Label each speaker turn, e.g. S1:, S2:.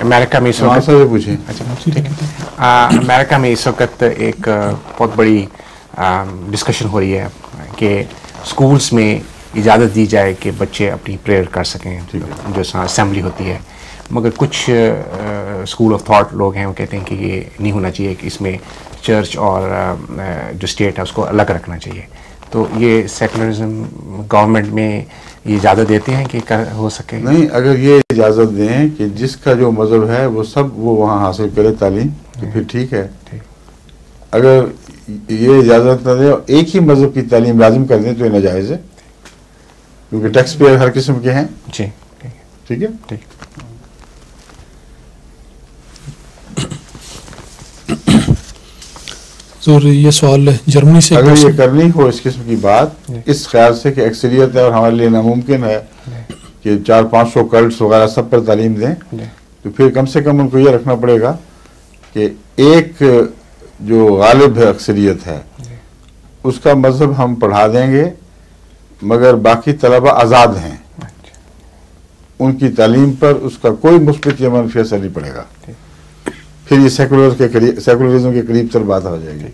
S1: امریکہ میں اس وقت امریکہ میں اس وقت ایک بہت بڑی ڈسکشن ہو رہی ہے کہ اسکولس میں اجازت دی جائے کہ بچے اپنی پریئر کر سکیں جو اسمبلی ہوتی ہے، مگر کچھ اسکول آف تھاٹ لوگ ہیں وہ کہتے ہیں کہ یہ نہیں ہونا چاہیے، کہ اس میں چرچ اور جو اسٹیٹ ہے اس کو الگ رکھنا چاہیے. تو یہ سیکولرزم گورنمنٹ میں یہ اجازت دیتے ہیں کہ ہو سکے؟
S2: نہیں، اگر یہ اجازت دیں کہ جس کا جو مذہب ہے وہ سب وہ وہاں حاصل کرے تعلیم تو پھر ٹھیک ہے. اگر یہ اجازت نہ دیں اور ایک ہی مذہب کی تعلیم لازم کر دیں تو یہ ناجائز ہے، کیونکہ ٹیکس پیئر ہر قسم کے ہیں.
S1: جی
S2: ٹھیک ہے.
S3: اور یہ سوال جرمنی سے
S2: اگر یہ کرنی ہو اس قسم کی بات اس خیال سے کہ ایکثریت ہے اور ہمارے لیے ناممکن ہے کہ 400-500 کلٹس وغیرہ سب پر تعلیم دیں، تو پھر کم سے کم ان کو یہ رکھنا پڑے گا کہ ایک جو غالب ہے اکثریت ہے اس کا مذہب ہم پڑھا دیں گے، مگر باقی طلبہ آزاد ہیں، ان کی تعلیم پر اس کا کوئی مثبت یا منفی اثر نہیں پڑے گا. پھر یہ سیکولرزم کے قریب تر بات ہو جائے گی.